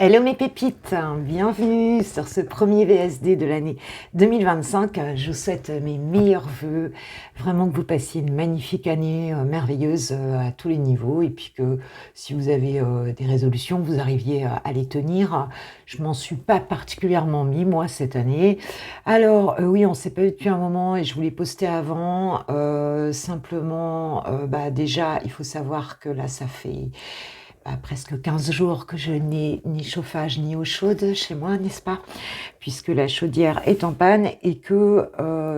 Hello mes pépites, bienvenue sur ce premier VSD de l'année 2025. Je vous souhaite mes meilleurs vœux, vraiment que vous passiez une magnifique année merveilleuse à tous les niveaux et puis que si vous avez des résolutions, vous arriviez à les tenir. Je m'en suis pas particulièrement mis moi cette année. Alors oui, on s'est pas vu depuis un moment et je voulais poster avant. Simplement, déjà, il faut savoir que là, ça fait presque 15 jours que je n'ai ni chauffage ni eau chaude chez moi, n'est-ce pas? Puisque la chaudière est en panne et que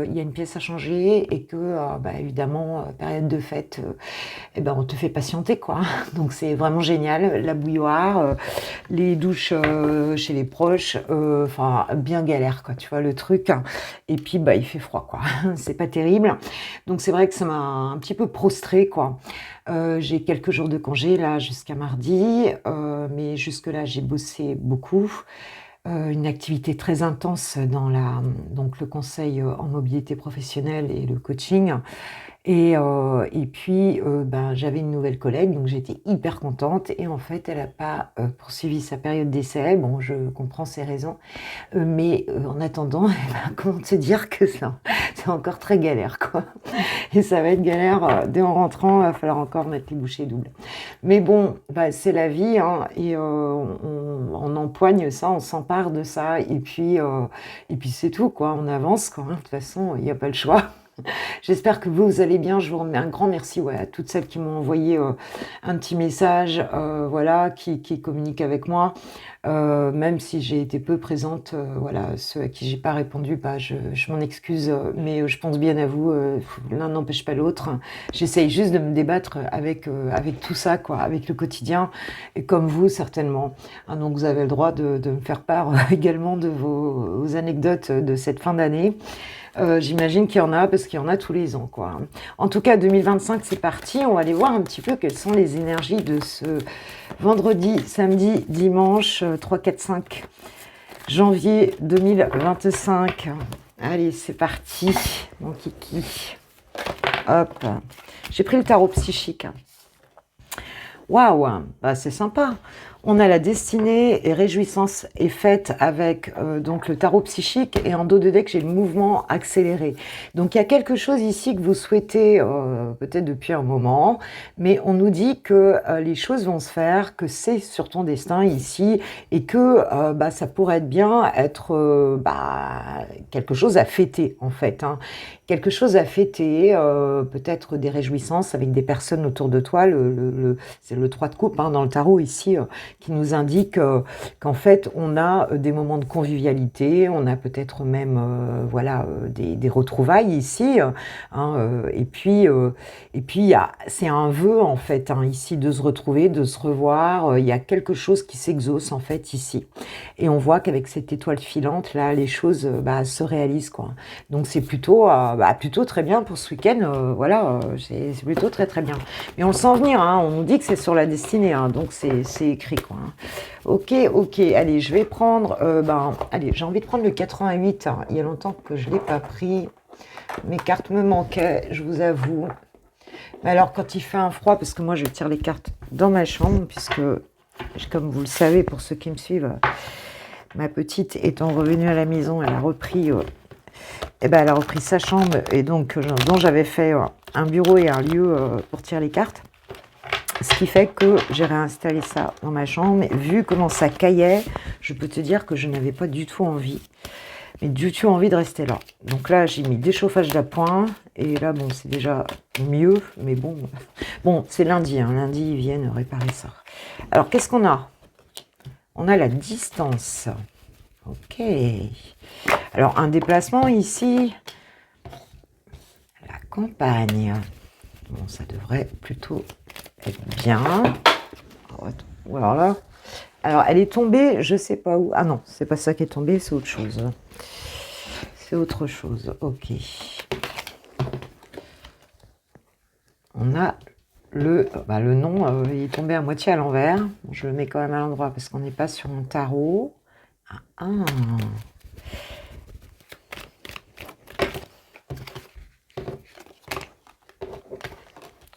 il y a une pièce à changer et que évidemment période de fête, on te fait patienter quoi. Donc c'est vraiment génial, la bouilloire, les douches chez les proches, enfin bien galère quoi, tu vois le truc. Et puis il fait froid quoi, c'est pas terrible. Donc c'est vrai que ça m'a un petit peu prostrée quoi. J'ai quelques jours de congé là jusqu'à mardi, mais jusque-là j'ai bossé beaucoup. Une activité très intense dans donc le conseil en mobilité professionnelle et le coaching. Et puis, j'avais une nouvelle collègue, donc j'étais hyper contente. Et en fait, elle n'a pas poursuivi sa période d'essai. Bon, je comprends ses raisons. Mais en attendant, comment te dire que ça, c'est encore très galère, quoi. Et ça va être galère dès en rentrant, il va falloir encore mettre les bouchées doubles. Mais bon, c'est la vie, hein, et on empoigne ça, on s'empare de ça, et puis c'est tout, quoi. On avance, quoi. De toute façon, il n'y a pas le choix. J'espère que vous allez bien. Je vous remets un grand merci à toutes celles qui m'ont envoyé un petit message, qui communiquent avec moi. Même si j'ai été peu présente, ceux à qui j'ai pas répondu, je m'en excuse, mais je pense bien à vous. L'un n'empêche pas l'autre. J'essaye juste de me débattre avec tout ça, quoi, avec le quotidien, et comme vous certainement. Hein, donc vous avez le droit de me faire part également de vos anecdotes de cette fin d'année. J'imagine qu'il y en a, parce qu'il y en a tous les ans, quoi. En tout cas, 2025, c'est parti. On va aller voir un petit peu quelles sont les énergies de ce vendredi, samedi, dimanche, 3, 4, 5 janvier 2025. Allez, c'est parti, mon kiki. Hop. J'ai pris le tarot psychique. Waouh, c'est sympa. On a la destinée et réjouissance est faite avec donc le tarot psychique, et en dos de deck j'ai le mouvement accéléré. Donc il y a quelque chose ici que vous souhaitez peut-être depuis un moment, mais on nous dit que les choses vont se faire, que c'est sur ton destin ici, et que ça pourrait être bien être quelque chose à fêter en fait. Hein. Quelque chose à fêter, peut-être des réjouissances avec des personnes autour de toi. C'est le 3 de coupe dans le tarot ici, qui nous indique qu'en fait on a des moments de convivialité, on a peut-être même des retrouvailles ici, et puis c'est un vœu en fait ici de se retrouver, de se revoir. Il y a quelque chose qui s'exauce en fait ici, et on voit qu'avec cette étoile filante là, les choses se réalisent quoi. Donc c'est plutôt très bien pour ce week-end, c'est plutôt très très bien. Mais on le sent venir, on nous dit que c'est sur la destinée, donc c'est écrit quoi. Ok, allez, je vais prendre, j'ai envie de prendre le 88, il y a longtemps que je ne l'ai pas pris, mes cartes me manquaient, je vous avoue. Mais alors quand il fait un froid, parce que moi je tire les cartes dans ma chambre, puisque comme vous le savez pour ceux qui me suivent, ma petite étant revenue à la maison, elle a repris sa chambre, et donc dont j'avais fait un bureau et un lieu pour tirer les cartes. Ce qui fait que j'ai réinstallé ça dans ma chambre. Mais vu comment ça caillait, je peux te dire que je n'avais pas du tout envie. Mais du tout envie de rester là. Donc là, j'ai mis des chauffages d'appoint. Et là, bon, c'est déjà mieux. Mais bon, c'est lundi. Lundi, ils viennent réparer ça. Alors, qu'est-ce qu'on a? On a la distance. Ok. Alors, un déplacement ici. La campagne. Bon, ça devrait plutôt être bien. Alors, elle est tombée, je sais pas où. Ah non, c'est pas ça qui est tombé, c'est autre chose. C'est autre chose, ok. On a le nom, il est tombé à moitié à l'envers. Bon, je le mets quand même à l'endroit parce qu'on n'est pas sur mon tarot.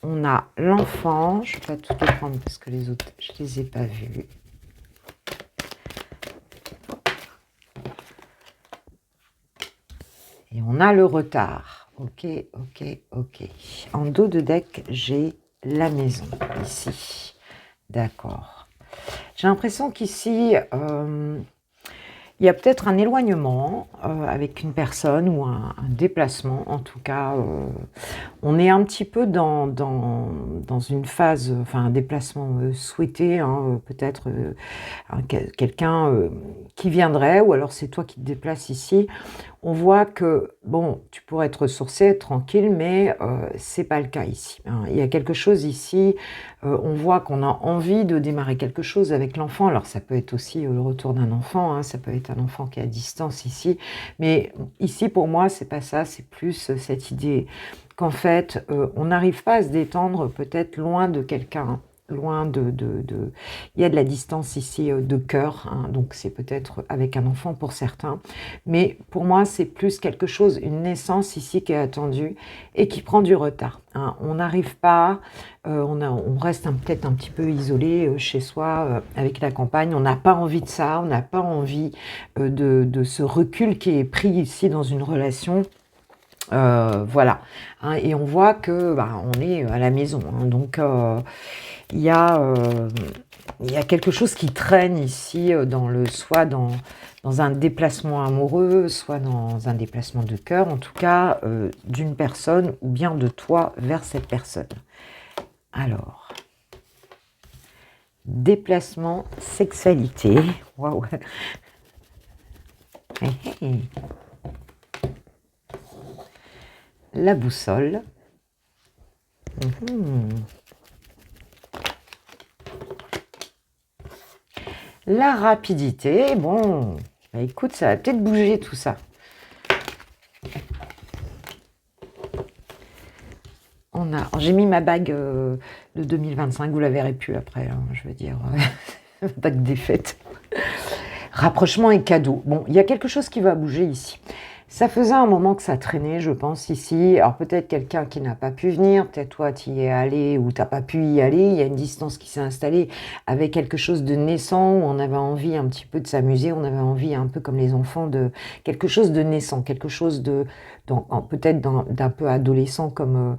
On a l'enfant, je ne vais pas tout les prendre parce que les autres, je ne les ai pas vus. on a le retard. Ok, ok, ok. En dos de deck, j'ai la maison, ici. D'accord. J'ai l'impression qu'ici, il y a peut-être un éloignement avec une personne ou un déplacement. En tout cas, on est un petit peu dans une phase, enfin un déplacement souhaité, hein, peut-être quelqu'un qui viendrait, ou alors c'est toi qui te déplaces ici. On voit que, bon, tu pourrais être ressourcé, être tranquille, mais c'est pas le cas ici, hein. Il y a quelque chose ici, on voit qu'on a envie de démarrer quelque chose avec l'enfant. Alors ça peut être aussi le retour d'un enfant, hein, ça peut être un enfant qui est à distance ici, mais ici pour moi c'est pas ça, c'est plus cette idée qu'en fait on n'arrive pas à se détendre peut-être loin de quelqu'un, loin il y a de la distance ici de cœur, hein, donc c'est peut-être avec un enfant pour certains, mais pour moi c'est plus quelque chose, une naissance ici qui est attendue et qui prend du retard, hein. On n'arrive pas, on reste peut-être un petit peu isolé chez soi avec la campagne, on n'a pas envie de ça, on n'a pas envie de ce recul qui est pris ici dans une relation. Voilà, hein, et on voit que on est à la maison, hein, donc il y a quelque chose qui traîne ici soit dans un déplacement amoureux, soit dans un déplacement de cœur, en tout cas d'une personne ou bien de toi vers cette personne. Alors, déplacement, sexualité, waouh. Hey, hey. La boussole. La rapidité, bon, écoute, ça va peut-être bouger tout ça. J'ai mis ma bague de 2025, vous la verrez plus après, hein, je veux dire, bague des fêtes. Rapprochement et cadeau. Bon, il y a quelque chose qui va bouger ici. Ça faisait un moment que ça traînait, je pense, ici. Alors peut-être quelqu'un qui n'a pas pu venir, peut-être toi tu y es allé ou tu n'as pas pu y aller. Il y a une distance qui s'est installée avec quelque chose de naissant où on avait envie un petit peu de s'amuser, on avait envie un peu comme les enfants de quelque chose de naissant, quelque chose peut-être d'un peu adolescent comme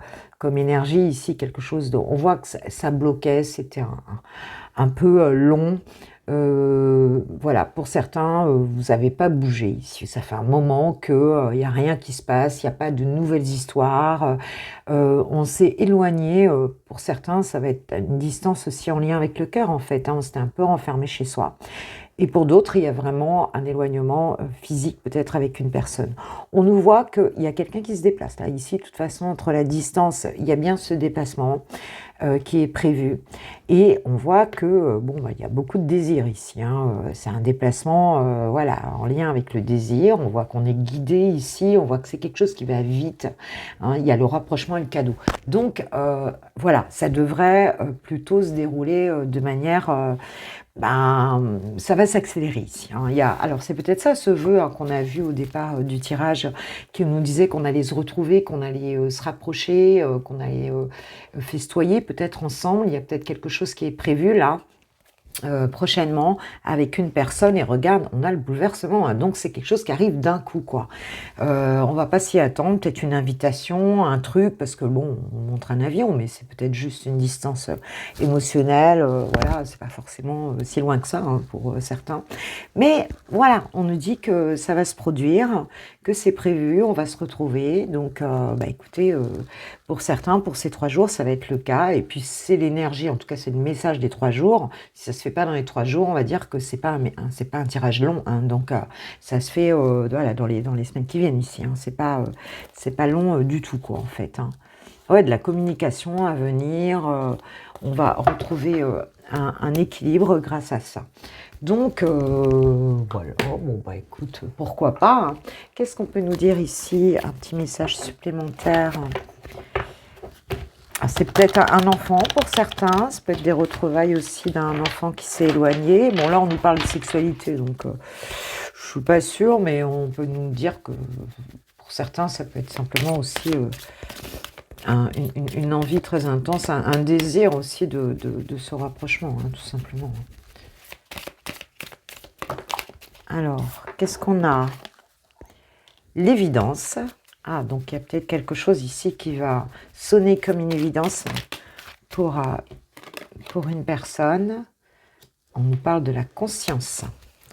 énergie ici, quelque chose on voit que ça bloquait, c'était un peu long. Voilà, pour certains, vous n'avez pas bougé ici. Ça fait un moment qu'il n'y a rien qui se passe, il n'y a pas de nouvelles histoires. On s'est éloigné. Pour certains, ça va être une distance aussi en lien avec le cœur, en fait, hein. On s'était un peu renfermé chez soi. Et pour d'autres, il y a vraiment un éloignement physique, peut-être avec une personne. On nous voit qu'il y a quelqu'un qui se déplace. Là, ici, de toute façon, entre la distance, il y a bien ce déplacement qui est prévu. Et on voit que, il y a beaucoup de désir ici, hein. C'est un déplacement voilà, en lien avec le désir. On voit qu'on est guidé ici, on voit que c'est quelque chose qui va vite, hein. Il y a le rapprochement et le cadeau. Donc, voilà, ça devrait plutôt se dérouler de manière... ça va s'accélérer ici, hein. Alors c'est peut-être ça ce vœu, hein, qu'on a vu au départ du tirage, qui nous disait qu'on allait se retrouver, qu'on allait se rapprocher, qu'on allait festoyer peut-être ensemble. Il y a peut-être quelque chose qui est prévu là prochainement avec une personne, et regarde, on a le bouleversement, hein. Donc c'est quelque chose qui arrive d'un coup, quoi. On va pas s'y attendre, peut-être une invitation, un truc, parce que bon, on montre un avion, mais c'est peut-être juste une distance émotionnelle, voilà, c'est pas forcément si loin que ça, hein, pour certains. Mais voilà, on nous dit que ça va se produire, que c'est prévu, on va se retrouver. Donc écoutez, pour certains, pour ces 3 jours, ça va être le cas. Et puis c'est l'énergie, en tout cas c'est le message des 3 jours. Si ça se fait pas dans les 3 jours, on va dire que c'est pas un tirage long, hein. Donc ça se fait voilà, dans les semaines qui viennent ici, hein. C'est pas long du tout, quoi, en fait, hein. Ouais, de la communication à venir. On va retrouver un équilibre grâce à ça. Donc, voilà, écoute, pourquoi pas, hein. Qu'est-ce qu'on peut nous dire ici? Un petit message supplémentaire. C'est peut-être un enfant pour certains, ça peut être des retrouvailles aussi d'un enfant qui s'est éloigné. Bon, là, on nous parle de sexualité, donc je suis pas sûre, mais on peut nous dire que pour certains, ça peut être simplement aussi une envie très intense, un désir aussi de ce rapprochement, hein, tout simplement. Alors, qu'est-ce qu'on a? l'évidence. Ah, donc il y a peut-être quelque chose ici qui va sonner comme une évidence pour une personne. On nous parle de la conscience.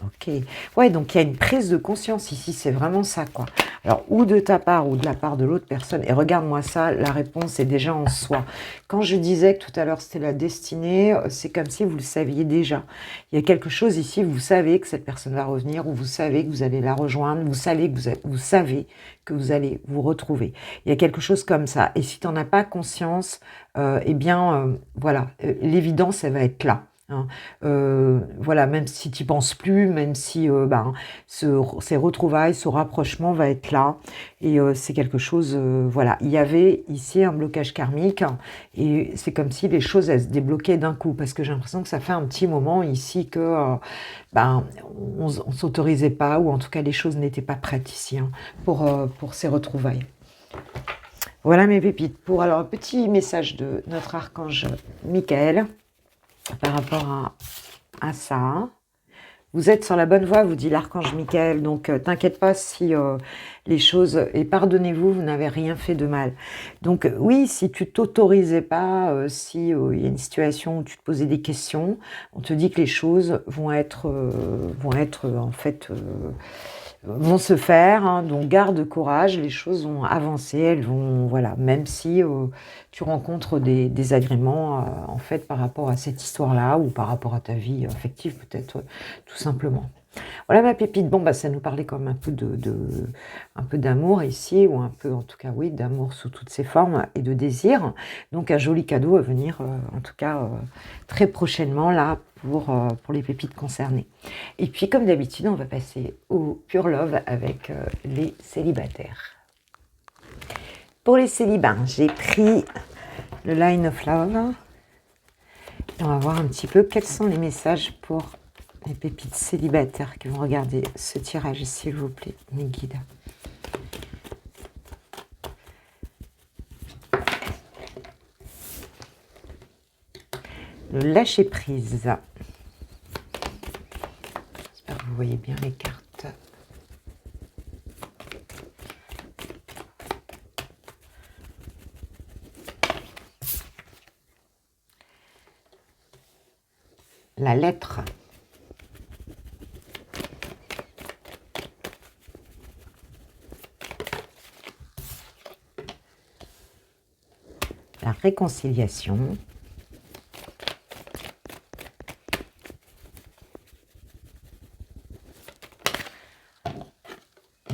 Ok. Ouais, donc il y a une prise de conscience ici, c'est vraiment ça, quoi. Alors, ou de ta part, ou de la part de l'autre personne. Et regarde-moi ça, la réponse est déjà en soi. Quand je disais que tout à l'heure, c'était la destinée, c'est comme si vous le saviez déjà. Il y a quelque chose ici, vous savez que cette personne va revenir, ou vous savez que vous allez la rejoindre, vous savez que vous allez vous retrouver. Il y a quelque chose comme ça. Et si tu n'en as pas conscience, eh bien, voilà, l'évidence, elle va être là. Hein. Voilà, même si tu n'y penses plus, même si ces retrouvailles, ce rapprochement va être là. Et c'est quelque chose, voilà. Il y avait ici un blocage karmique et c'est comme si les choses, elles se débloquaient d'un coup. Parce que j'ai l'impression que ça fait un petit moment ici que on ne s'autorisait pas, ou en tout cas les choses n'étaient pas prêtes ici pour ces retrouvailles. Voilà mes pépites. Pour alors un petit message de notre archange Michael par rapport à ça. Vous êtes sur la bonne voie, vous dit l'archange Michael, donc t'inquiète pas si les choses, et pardonnez-vous, vous n'avez rien fait de mal. Donc oui, si tu t'autorisais pas, si il y a une situation où tu te posais des questions, on te dit que les choses vont être en fait vont se faire, hein, donc garde courage, les choses vont avancer, elles vont, voilà, même si tu rencontres des désagréments en fait par rapport à cette histoire-là ou par rapport à ta vie affective peut-être tout simplement. Voilà ma pépite. Bon, ça nous parlait quand même un peu d'amour ici, ou un peu, en tout cas, oui, d'amour sous toutes ses formes et de désir. Donc, un joli cadeau à venir, en tout cas, très prochainement, là, pour les pépites concernées. Et puis, comme d'habitude, on va passer au Pure Love avec les célibataires. Pour les célibats, j'ai pris le Line of Love. Et on va voir un petit peu quels sont les messages pour les pépites célibataires qui vont regarder ce tirage, s'il vous plaît, mes guides. Le lâcher prise. J'espère que vous voyez bien les cartes. La lettre. La réconciliation.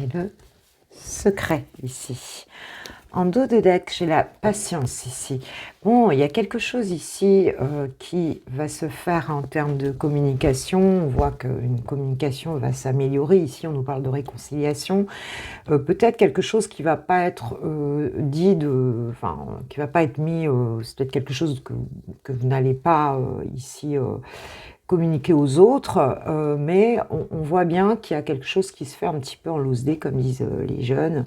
Et le secret ici. En dos de deck, j'ai la patience ici. Bon, il y a quelque chose ici qui va se faire en termes de communication. On voit qu'une communication va s'améliorer. Ici, on nous parle de réconciliation. Peut-être quelque chose qui ne va pas être dit, qui ne va pas être mis, c'est peut-être quelque chose que vous n'allez pas ici communiquer aux autres, mais on voit bien qu'il y a quelque chose qui se fait un petit peu en loose day, comme disent les jeunes.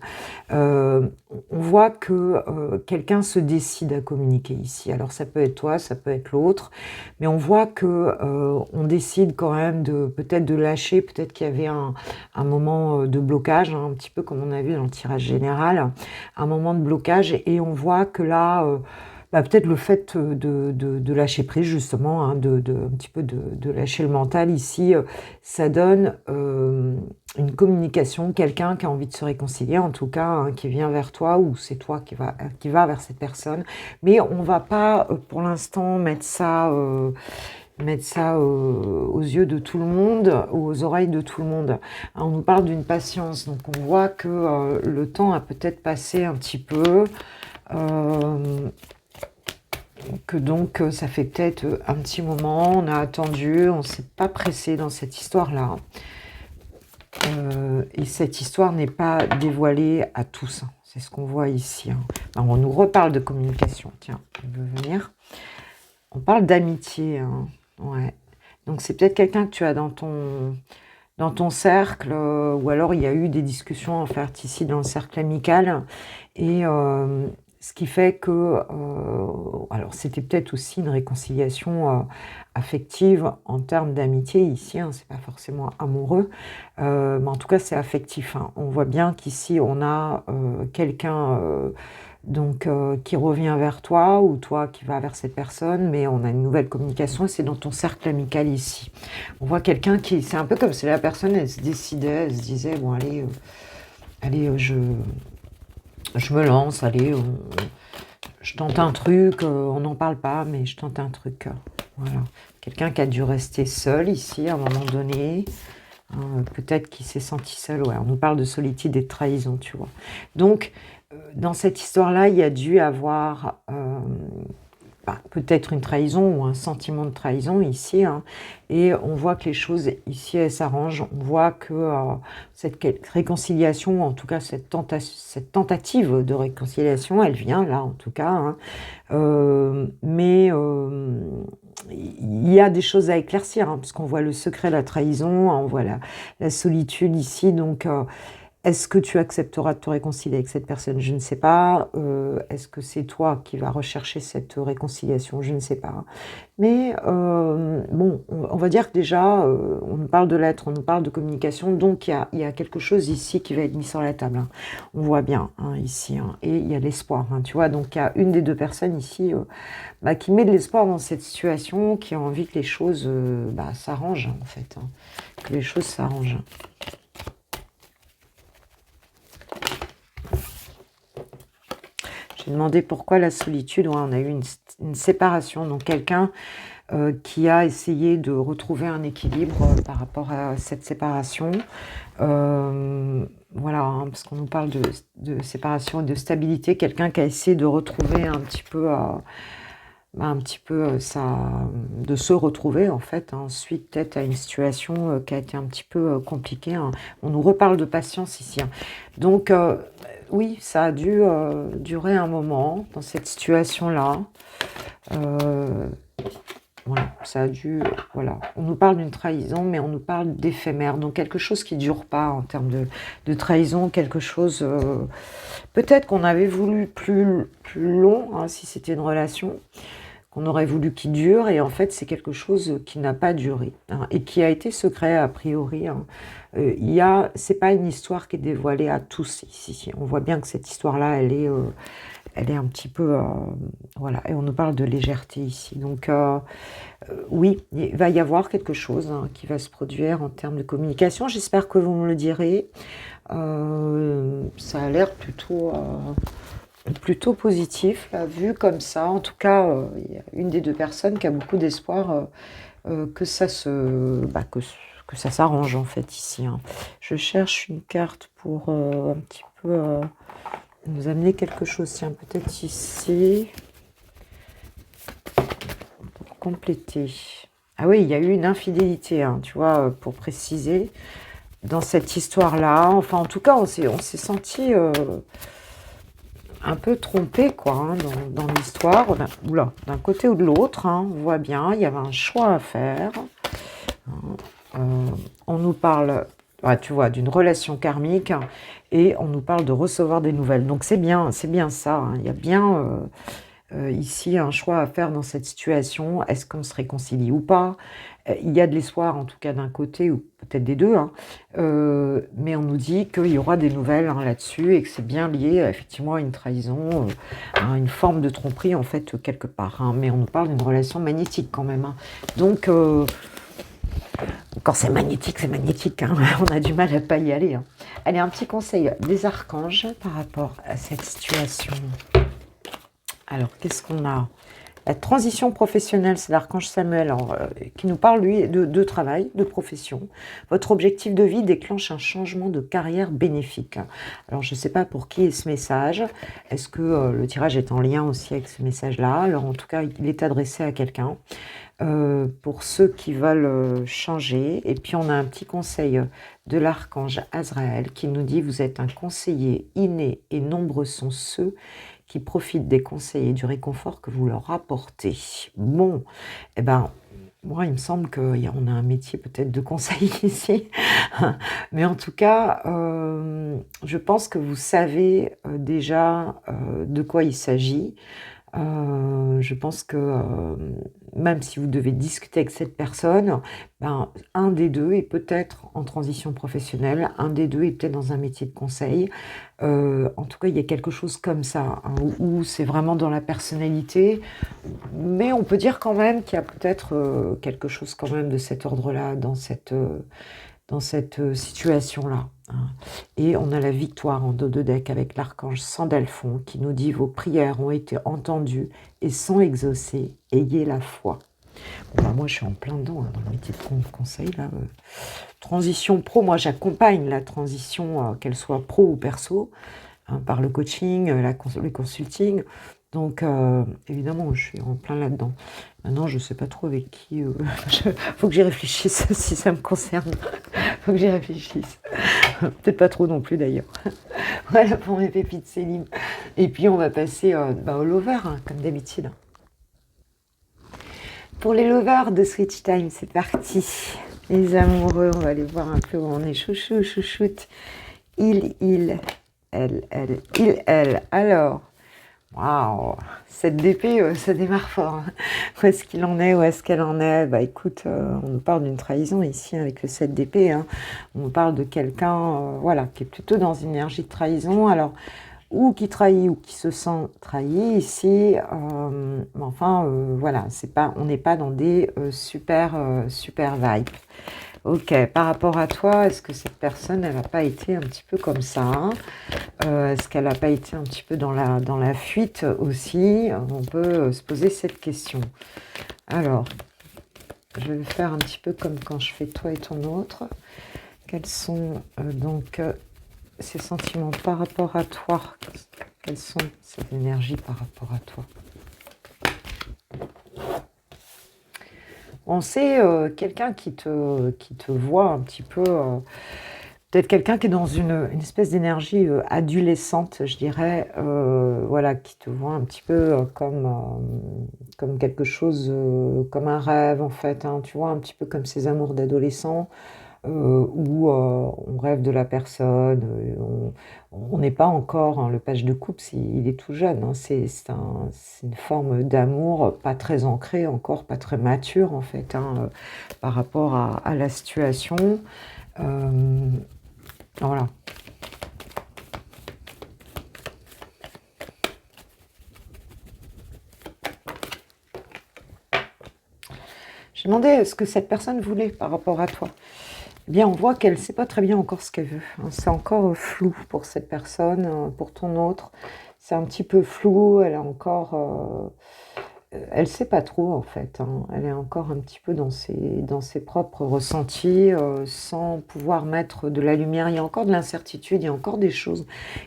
On voit que quelqu'un se décide à communiquer ici. Alors ça peut être toi, ça peut être l'autre, mais on voit que on décide quand même peut-être de lâcher, peut-être qu'il y avait un moment de blocage, hein, un petit peu comme on a vu dans le tirage général, un moment de blocage, et on voit que là... peut-être le fait de lâcher prise, justement, hein, un petit peu de lâcher le mental ici, ça donne une communication, quelqu'un qui a envie de se réconcilier, en tout cas, hein, qui vient vers toi, ou c'est toi qui va vers cette personne. Mais on ne va pas, pour l'instant, mettre ça aux yeux de tout le monde, ou aux oreilles de tout le monde. On nous parle d'une patience, donc on voit que le temps a peut-être passé un petit peu, que donc ça fait peut-être un petit moment, on a attendu, on ne s'est pas pressé dans cette histoire-là. Et cette histoire n'est pas dévoilée à tous, hein. C'est ce qu'on voit ici. Hein. Alors, on nous reparle de communication, tiens, on veut venir. On parle d'amitié, hein. Ouais. Donc c'est peut-être quelqu'un que tu as dans ton cercle, ou alors il y a eu des discussions en fait ici dans le cercle amical, et Ce qui fait que, alors c'était peut-être aussi une réconciliation, affective en termes d'amitié ici, hein, c'est pas forcément amoureux, mais en tout cas c'est affectif, hein. On voit bien qu'ici on a, quelqu'un, donc qui revient vers toi ou toi qui vas vers cette personne, mais on a une nouvelle communication et c'est dans ton cercle amical ici. On voit quelqu'un qui c'est un peu comme si la personne elle se décidait, elle se disait: «Bon allez, je me lance, allez, je tente un truc, on n'en parle pas, mais je tente un truc, voilà. Quelqu'un qui a dû rester seul ici à un moment donné, hein, peut-être qu'il s'est senti seul, ouais, on nous parle de solitude et de trahison, tu vois? Donc, dans cette histoire-là, il y a dû avoir, bah, peut-être une trahison ou un sentiment de trahison ici, hein, et on voit que les choses ici, elles s'arrangent. On voit que, cette réconciliation, en tout cas cette tentative de réconciliation, elle vient là, en tout cas, hein, mais il y a des choses à éclaircir, hein, puisqu'on voit le secret, la trahison, on voit la solitude ici, donc est-ce que tu accepteras de te réconcilier avec cette personne? Je ne sais pas. Est-ce que c'est toi qui vas rechercher cette réconciliation? Je ne sais pas. Mais bon, on va dire que déjà, on nous parle de lettres, on nous parle de communication, donc il y a quelque chose ici qui va être mis sur la table, hein. On voit bien, hein, ici, hein, et il y a l'espoir, hein, tu vois? Donc il y a une des 2 personnes ici, bah, qui met de l'espoir dans cette situation, qui a envie que les choses, bah, s'arrangent, en fait, hein, que les choses s'arrangent. J'ai demandé pourquoi la solitude. Ouais, on a eu une séparation, donc quelqu'un qui a essayé de retrouver un équilibre par rapport à cette séparation. Voilà, hein, parce qu'on nous parle de séparation et de stabilité. Quelqu'un qui a essayé de retrouver un petit peu de se retrouver en fait, hein, suite peut-être à une situation qui a été un petit peu compliquée, hein. On nous reparle de patience ici, hein. Donc, oui, ça a dû durer un moment dans cette situation-là. Euh, voilà, ça a dû, voilà. On nous parle d'une trahison, mais on nous parle d'éphémère. Donc quelque chose qui ne dure pas en termes de trahison, quelque chose. Peut-être qu'on avait voulu plus long, hein, si c'était une relation, qu'on aurait voulu qu'il dure, et en fait c'est quelque chose qui n'a pas duré, hein, et qui a été secret a priori, hein. C'est pas une histoire qui est dévoilée à tous ici. On voit bien que cette histoire-là, elle est un petit peu, voilà, et on nous parle de légèreté ici. Donc oui, il va y avoir quelque chose, hein, qui va se produire en termes de communication. J'espère que vous me le direz. Ça a l'air plutôt positif, là, vu comme ça. En tout cas, il y a une des 2 personnes qui a beaucoup d'espoir que que ça s'arrange en fait ici, hein. Je cherche une carte pour un petit peu nous amener quelque chose. Tiens, peut-être ici, pour compléter. Ah oui, il y a eu une infidélité, hein, tu vois, pour préciser, dans cette histoire-là. Enfin, en tout cas, on s'est senti un peu trompé, quoi, hein, dans l'histoire. Oula, d'un côté ou de l'autre, hein, on voit bien, il y avait un choix à faire, hein. On nous parle, ouais, tu vois, d'une relation karmique, hein, et on nous parle de recevoir des nouvelles. Donc c'est bien ça, hein. Il y a bien ici un choix à faire dans cette situation. Est-ce qu'on se réconcilie ou pas? Il y a de l'espoir, en tout cas d'un côté, ou peut-être des deux, hein. Mais on nous dit qu'il y aura des nouvelles, hein, là-dessus, et que c'est bien lié effectivement à une trahison, à une forme de tromperie en fait quelque part, hein. Mais on nous parle d'une relation magnétique quand même, hein. Donc quand c'est magnétique, hein. On a du mal à pas y aller, hein. Allez, un petit conseil des archanges par rapport à cette situation. Alors, qu'est-ce qu'on a? La transition professionnelle, c'est l'archange Samuel, alors, qui nous parle, lui, de travail, de profession. Votre objectif de vie déclenche un changement de carrière bénéfique. Alors, je ne sais pas pour qui est ce message. Est-ce que le tirage est en lien aussi avec ce message-là? Alors, en tout cas, il est adressé à quelqu'un. Pour ceux qui veulent changer. Et puis, on a un petit conseil de l'archange Azraël qui nous dit: vous êtes un conseiller inné et nombreux sont ceux qui profitent des conseils et du réconfort que vous leur apportez. Bon, eh ben, Moi, il me semble qu'on a un métier peut-être de conseil ici. Mais en tout cas, je pense que vous savez déjà de quoi il s'agit. Je pense que même si vous devez discuter avec cette personne, ben, un des deux est peut-être en transition professionnelle, un des deux est peut-être dans un métier de conseil. En tout cas, il y a quelque chose comme ça, hein, où c'est vraiment dans la personnalité, mais on peut dire quand même qu'il y a peut-être quelque chose quand même de cet ordre-là dans cette situation-là, hein. Et on a la victoire en dos de deck avec l'archange Sandalphon qui nous dit: vos prières ont été entendues et sont exaucées, ayez la foi. Bon, bah, moi, je suis en plein dedans, hein, dans le métier de conseil, là. Transition pro, moi, j'accompagne la transition, qu'elle soit pro ou perso, hein, par le coaching, le consulting. Donc, évidemment, je suis en plein là-dedans. Maintenant, je ne sais pas trop avec qui. Faut que j'y réfléchisse si ça me concerne. Faut que j'y réfléchisse. Peut-être pas trop non plus d'ailleurs. Voilà pour mes pépites Céline. Et puis, on va passer au lover, hein, comme d'habitude. Pour les lovers de Switch Time, c'est parti. Les amoureux, on va aller voir un peu où on est. Chouchou, chouchoute. Elle, elle. Alors, waouh, cette d'épée, ça démarre fort, hein. Où est-ce qu'il en est? Où est-ce qu'elle en est? Bah écoute, on nous parle d'une trahison ici avec le 7 d'épée, hein. On nous parle de quelqu'un, voilà, qui est plutôt dans une énergie de trahison. Alors, ou qui trahit ou qui se sent trahi ici, mais enfin, voilà, on n'est pas dans des super vibes. Ok, par rapport à toi, est-ce que cette personne, elle n'a pas été un petit peu comme ça, hein? Est-ce qu'elle n'a pas été un petit peu dans la fuite aussi? On peut se poser cette question. Alors, je vais faire un petit peu comme quand je fais toi et ton autre. Quels sont donc ces sentiments par rapport à toi? Quelles sont ces énergies par rapport à toi? On sait quelqu'un qui te voit un petit peu, peut-être quelqu'un qui est dans une espèce d'énergie adolescente, je dirais, voilà, qui te voit un petit peu comme quelque chose, comme un rêve en fait, hein, tu vois, un petit peu comme ces amours d'adolescents, où on rêve de la personne, on n'est pas encore, hein, le page de coupe, il est tout jeune, hein, c'est une forme d'amour pas très ancrée encore, pas très mature en fait, hein, par rapport à la situation. Voilà. J'ai demandé ce que cette personne voulait par rapport à toi. Eh bien, on voit qu'elle ne sait pas très bien encore ce qu'elle veut, hein. C'est encore flou pour cette personne, pour ton autre. C'est un petit peu flou, elle a encore... elle ne sait pas trop en fait, hein. Elle est encore un petit peu dans ses propres ressentis, sans pouvoir mettre de la lumière. Il y a encore de l'incertitude, il y a encore des choses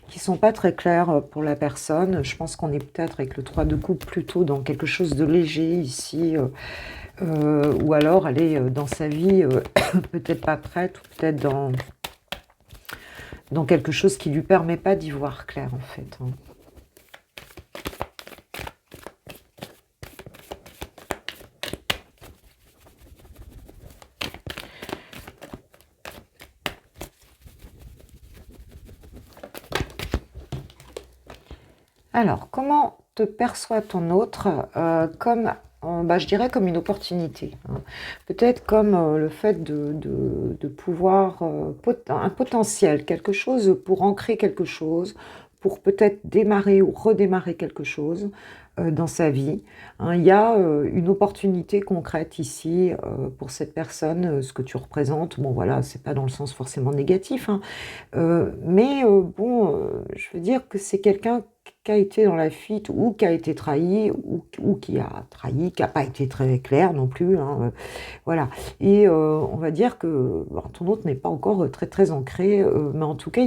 qui ne sont pas très claires pour la personne. Je pense qu'on est peut-être avec le 3 de coupe plutôt dans quelque chose de léger ici, ou alors elle est dans sa vie peut-être pas prête, ou peut-être dans quelque chose qui ne lui permet pas d'y voir clair en fait, hein. Alors, comment te perçoit ton autre? Comme, bah, je dirais comme une opportunité, hein. Peut-être comme le fait de pouvoir, un potentiel, quelque chose pour ancrer quelque chose, pour peut-être démarrer ou redémarrer quelque chose dans sa vie, hein. Il y a une opportunité concrète ici pour cette personne, ce que tu représentes. Bon, voilà, c'est pas dans le sens forcément négatif, hein, mais bon, je veux dire que c'est quelqu'un qui a été dans la fuite ou qui a été trahi ou qui a trahi, qui n'a pas été très clair non plus, hein, voilà. Et on va dire que bon, ton autre n'est pas encore très très ancré, mais en tout cas,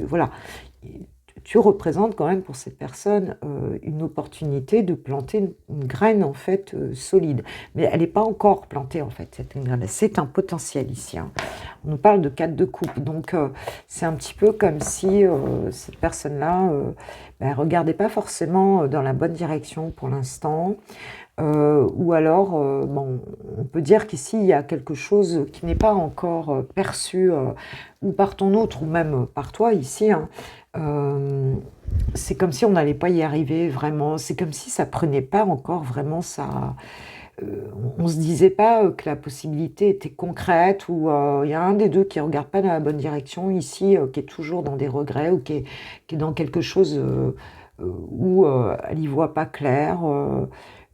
voilà, tu représentes quand même pour cette personne une opportunité de planter une graine en fait solide. Mais elle n'est pas encore plantée en fait, cette graine. C'est un potentiel ici, hein. On nous parle de 4 de coupe, donc c'est un petit peu comme si cette personne-là ne regardait pas forcément dans la bonne direction pour l'instant. Ou alors, bon, on peut dire qu'ici, il y a quelque chose qui n'est pas encore perçu, ou par ton autre, ou même par toi ici, hein. Euh, c'est comme si on n'allait pas y arriver vraiment. C'est comme si ça prenait pas encore vraiment ça. On se disait pas que la possibilité était concrète, ou il y a un des deux qui regarde pas dans la bonne direction ici, qui est toujours dans des regrets, ou qui est dans quelque chose où elle y voit pas clair,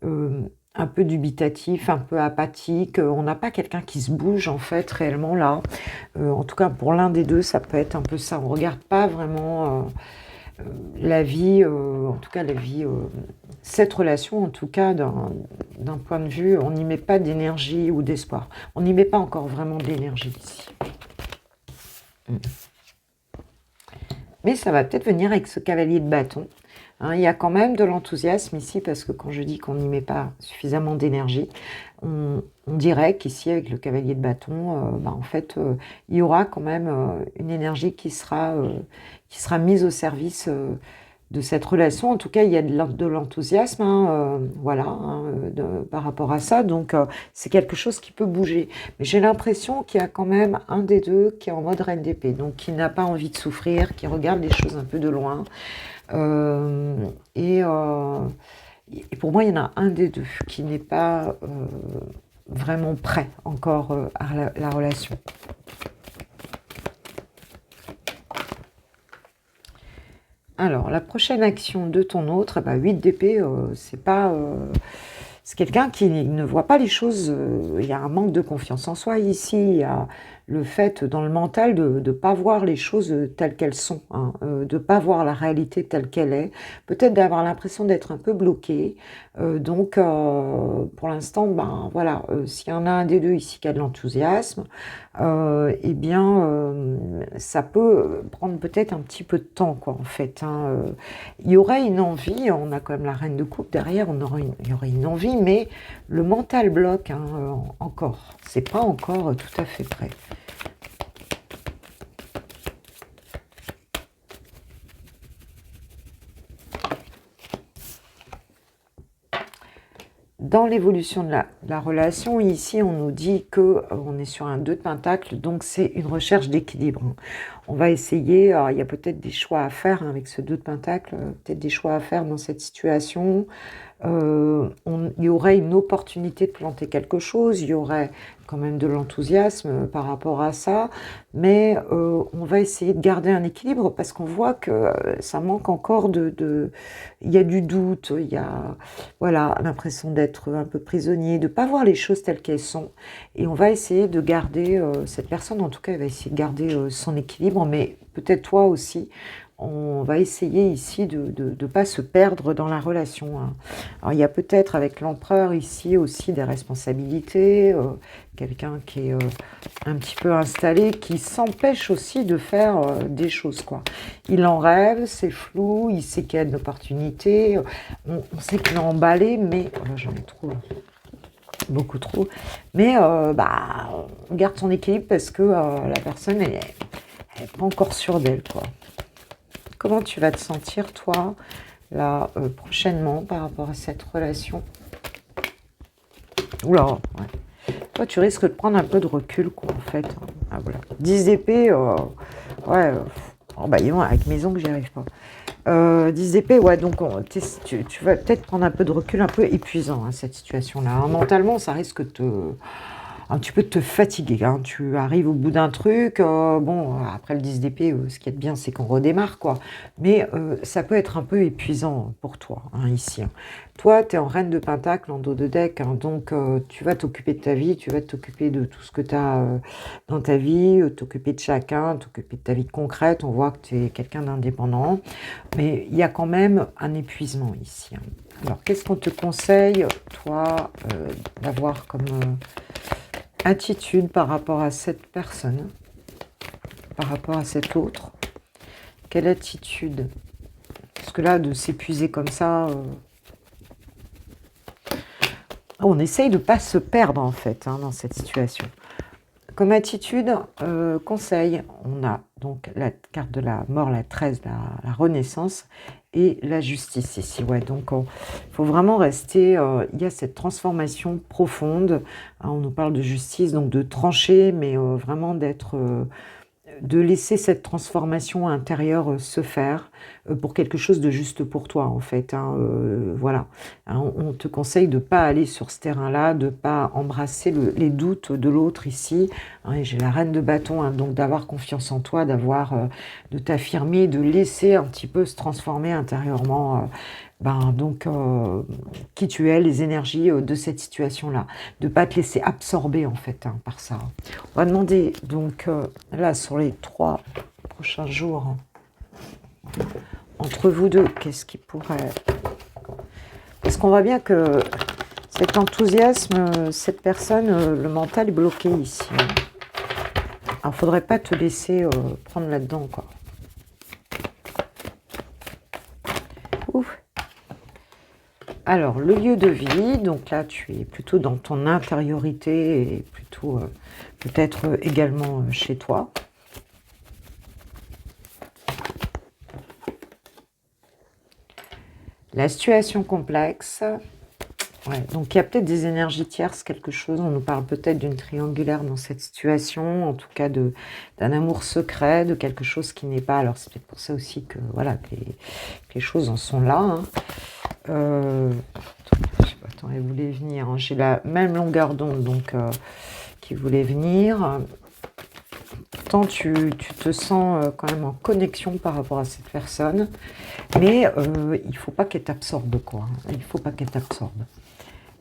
euh, un peu dubitatif, un peu apathique. On n'a pas quelqu'un qui se bouge en fait réellement là. En tout cas pour l'un des deux, ça peut être un peu ça. On regarde pas vraiment la vie, en tout cas la vie, cette relation en tout cas d'un point de vue, on n'y met pas d'énergie ou d'espoir. On n'y met pas encore vraiment d'énergie ici. Mm. Mais ça va peut-être venir avec ce cavalier de bâton. Hein, il y a quand même de l'enthousiasme ici, parce que quand je dis qu'on n'y met pas suffisamment d'énergie, on dirait qu'ici, avec le cavalier de bâton, en fait, il y aura quand même une énergie qui sera mise au service de cette relation. En tout cas, il y a de l'enthousiasme, hein, voilà, hein, par rapport à ça. Donc, c'est quelque chose qui peut bouger. Mais j'ai l'impression qu'il y a quand même un des deux qui est en mode reine d'épée, donc qui n'a pas envie de souffrir, qui regarde les choses un peu de loin. Euh, et, euh, et pour moi, il y en a un des deux qui n'est pas vraiment prêt encore à la relation. Alors, la prochaine action de ton autre, 8 d'épée, c'est pas... c'est quelqu'un qui ne voit pas les choses, il y a un manque de confiance en soi ici, il y a le fait dans le mental de ne pas voir les choses telles qu'elles sont, hein, de ne pas voir la réalité telle qu'elle est, peut-être d'avoir l'impression d'être un peu bloqué. Donc, pour l'instant, voilà, s'il y en a un des deux ici qui a de l'enthousiasme, eh bien, ça peut prendre peut-être un petit peu de temps, quoi, en fait, hein. Il y aurait une envie, on a quand même la reine de coupe derrière, il y aurait une envie, mais le mental bloque, hein, encore. C'est pas encore tout à fait prêt. Dans l'évolution de la relation, ici, on nous dit que on est sur un 2 de pentacle, donc c'est une recherche d'équilibre. On va essayer, alors il y a peut-être des choix à faire, hein, avec ce 2 de pentacle, peut-être des choix à faire dans cette situation. Il y aurait une opportunité de planter quelque chose, il y aurait quand même de l'enthousiasme par rapport à ça, mais on va essayer de garder un équilibre, parce qu'on voit que ça manque encore il y a du doute, il y a, voilà, l'impression d'être un peu prisonnier, de ne pas voir les choses telles qu'elles sont, et on va essayer de garder, cette personne en tout cas, elle va essayer de garder son équilibre, mais peut-être toi aussi. On va essayer ici de ne pas se perdre dans la relation, hein. Alors, il y a peut-être avec l'empereur ici aussi des responsabilités, quelqu'un qui est un petit peu installé, qui s'empêche aussi de faire des choses, quoi. Il en rêve, c'est flou, il sait qu'il y a une opportunité, on sait qu'il est emballé, mais oh là, j'en ai trop, beaucoup trop. Mais on garde son équilibre, parce que la personne, elle n'est pas encore sûre d'elle, quoi. Comment tu vas te sentir, toi, là, prochainement, par rapport à cette relation? Oula, ouais. Toi, tu risques de prendre un peu de recul, quoi, en fait. Ah, voilà. 10 d'épée, ouais. Avec mes ongles, j'y arrive pas. 10 d'épée, ouais, donc tu vas peut-être prendre un peu de recul, un peu épuisant, hein, cette situation-là, hein. Mentalement, ça risque un petit peu de te fatiguer, hein. Tu arrives au bout d'un truc, après le 10 d'épée, ce qui est bien, c'est qu'on redémarre, quoi. Mais ça peut être un peu épuisant pour toi, hein, ici, hein. Toi, tu es en reine de pentacle, en dos de deck, hein, donc tu vas t'occuper de ta vie, tu vas t'occuper de tout ce que tu as dans ta vie, t'occuper de chacun, t'occuper de ta vie concrète. On voit que tu es quelqu'un d'indépendant, mais il y a quand même un épuisement ici, hein. Alors, qu'est-ce qu'on te conseille, toi, d'avoir comme attitude par rapport à cette personne, par rapport à cet autre? Quelle attitude? Parce que là, de s'épuiser comme ça, on essaye de ne pas se perdre, en fait, hein, dans cette situation. Comme attitude, conseil, on a donc la carte de la mort, la 13, la renaissance et la justice ici. Ouais, donc il faut vraiment rester, il y a cette transformation profonde, hein, on nous parle de justice, donc de trancher, mais vraiment d'être... de laisser cette transformation intérieure se faire pour quelque chose de juste pour toi, en fait. Hein, voilà. Hein, on te conseille de ne pas aller sur ce terrain-là, de ne pas embrasser les doutes de l'autre ici. Hein, et j'ai la reine de bâton, hein, donc d'avoir confiance en toi, de t'affirmer, de laisser un petit peu se transformer intérieurement. Donc, qui tu es, les énergies de cette situation-là. De ne pas te laisser absorber, en fait, hein, par ça. On va demander, donc, là, sur les 3 prochains jours, entre vous deux, qu'est-ce qui pourrait... Parce qu'on voit bien que cet enthousiasme, cette personne, le mental est bloqué ici. Alors, il ne faudrait pas te laisser prendre là-dedans, quoi. Ouf. Alors, le lieu de vie, donc là, tu es plutôt dans ton intériorité et plutôt peut-être également chez toi. La situation complexe. Ouais, donc, il y a peut-être des énergies tierces, quelque chose. On nous parle peut-être d'une triangulaire dans cette situation, en tout cas d'un amour secret, de quelque chose qui n'est pas... Alors, c'est peut-être pour ça aussi que, voilà, que les choses en sont là, hein. Attends, elle voulait venir. Hein. J'ai la même longueur d'onde, donc qui voulait venir. Pourtant, tu te sens quand même en connexion par rapport à cette personne, mais il ne faut pas qu'elle t'absorbe, quoi. Il ne faut pas qu'elle t'absorbe.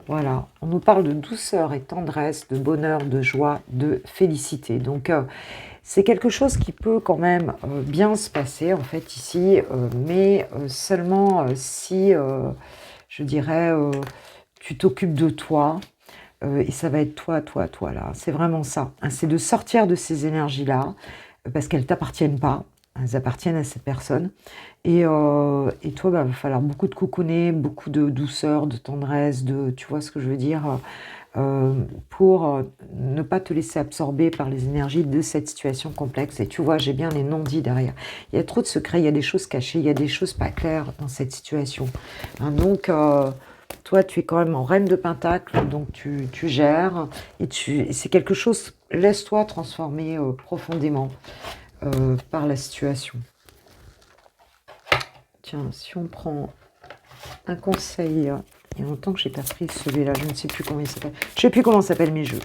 Voilà. On nous parle de douceur et tendresse, de bonheur, de joie, de félicité. Donc, c'est quelque chose qui peut quand même bien se passer, en fait, ici, mais seulement si, je dirais, tu t'occupes de toi, et ça va être toi, là. C'est vraiment ça. Hein, c'est de sortir de ces énergies-là, parce qu'elles ne t'appartiennent pas. Elles appartiennent à cette personne. Et toi, va falloir beaucoup de cocooner, beaucoup de douceur, de tendresse, tu vois ce que je veux dire, pour ne pas te laisser absorber par les énergies de cette situation complexe. Et tu vois, j'ai bien les non-dits derrière. Il y a trop de secrets, il y a des choses cachées, il y a des choses pas claires dans cette situation. Hein, donc, toi, tu es quand même en reine de pentacle, donc tu gères. Et c'est quelque chose, laisse-toi transformer profondément par la situation. Tiens, si on prend un conseil, il y a longtemps que j'ai pas pris celui-là, je ne sais plus comment il s'appelle. Je ne sais plus comment s'appellent mes jeux.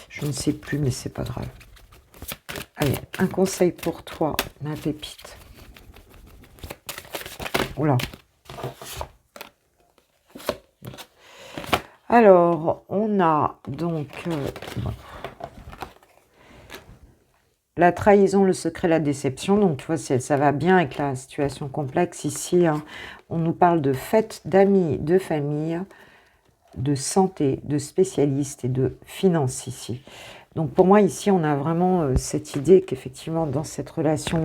Je ne sais plus, mais c'est pas grave. Allez, un conseil pour toi, ma pépite. Oula. Alors, on a donc la trahison, le secret, la déception. Donc, tu vois, ça va bien avec la situation complexe ici. Hein. On nous parle de fêtes, d'amis, de famille, de santé, de spécialistes et de finances ici. Donc, pour moi, ici, on a vraiment cette idée qu'effectivement, dans cette relation,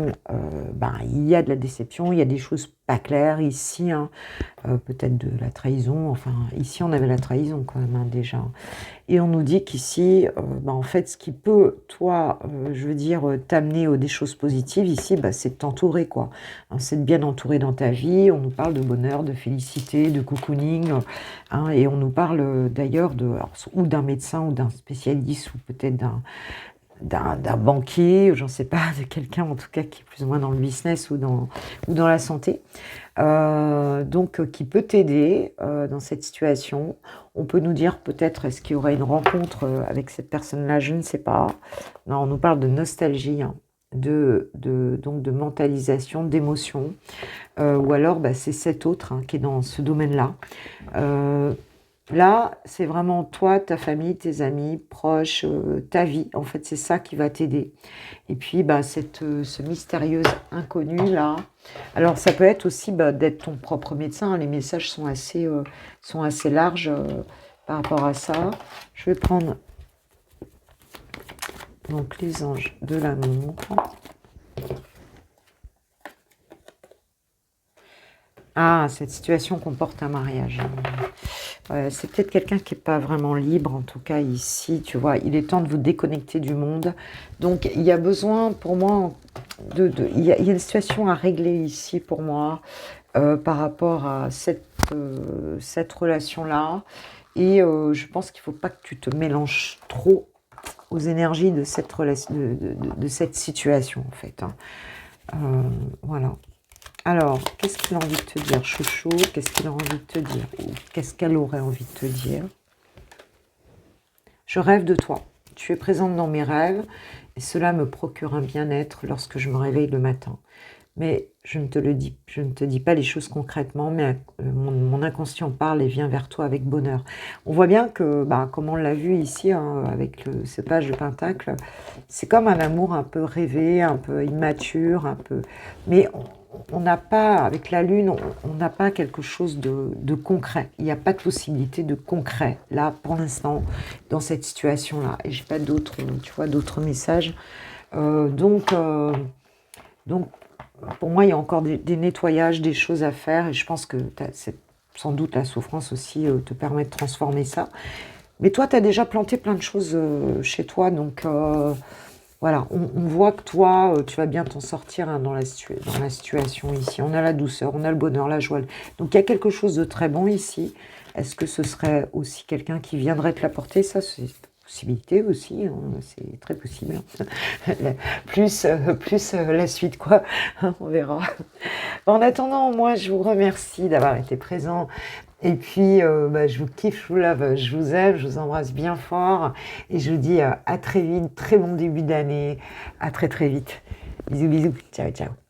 il y a de la déception, il y a des choses pas claires ici, hein, peut-être de la trahison. Enfin, ici, on avait la trahison quand même, hein, déjà. Et on nous dit qu'ici, en fait, ce qui peut, toi, je veux dire, t'amener des choses positives ici, c'est de t'entourer, quoi. Hein, c'est de bien entourer dans ta vie. On nous parle de bonheur, de félicité, de cocooning. Hein, et on nous parle d'ailleurs ou d'un médecin ou d'un spécialiste ou peut-être d'un banquier, j'en sais pas, de quelqu'un en tout cas qui est plus ou moins dans le business ou dans la santé. Donc qui peut t'aider dans cette situation. On peut nous dire peut-être est-ce qu'il y aurait une rencontre avec cette personne-là, je ne sais pas. Non, on nous parle de nostalgie, hein, donc de mentalisation, d'émotion. Ou alors c'est cet autre hein, qui est dans ce domaine-là. Là, c'est vraiment toi, ta famille, tes amis, proches, ta vie. En fait, c'est ça qui va t'aider. Et puis, ce mystérieux inconnu là. Alors, ça peut être aussi d'être ton propre médecin. Les messages sont assez larges par rapport à ça. Je vais prendre donc les anges de l'amour. Ah, cette situation comporte un mariage. Ouais, c'est peut-être quelqu'un qui est pas vraiment libre, en tout cas ici, tu vois? Il est temps de vous déconnecter du monde. Donc il y a besoin pour moi il y a une situation à régler ici pour moi, par rapport à cette relation-là et je pense qu'il faut pas que tu te mélanges trop aux énergies de cette relation de cette situation, en fait, hein. Voilà. Alors, qu'est-ce qu'il a envie de te dire, chouchou? Qu'est-ce qu'il a envie de te dire? Ou qu'est-ce qu'elle aurait envie de te dire? Je rêve de toi. Tu es présente dans mes rêves et cela me procure un bien-être lorsque je me réveille le matin. Mais je ne te dis pas les choses concrètement, mais mon inconscient parle et vient vers toi avec bonheur. On voit bien que, bah, comme on l'a vu ici, hein, avec ce page de Pentacle, c'est comme un amour un peu rêvé, un peu immature, un peu. Mais on n'a pas, avec la Lune, on n'a pas quelque chose de concret. Il n'y a pas de possibilité de concret, là, pour l'instant, dans cette situation-là. Et j'ai pas d'autres, tu vois, d'autres messages. Euh, donc, euh, donc, pour moi, il y a encore des nettoyages, des choses à faire, et je pense que sans doute la souffrance aussi te permet de transformer ça. Mais toi, tu as déjà planté plein de choses chez toi, donc voilà, on voit que toi, tu vas bien t'en sortir hein, dans la situation ici. On a la douceur, on a le bonheur, la joie. Donc il y a quelque chose de très bon ici. Est-ce que ce serait aussi quelqu'un qui viendrait te l'apporter? Ça, c'est une possibilité aussi, hein, c'est très possible. Plus la suite, quoi. On verra. En attendant, moi, je vous remercie d'avoir été présent. Et puis, bah, je vous kiffe, je vous love, je vous aime, je vous embrasse bien fort. Et je vous dis à très vite, très bon début d'année. À très très vite. Bisous, bisous. Ciao, ciao.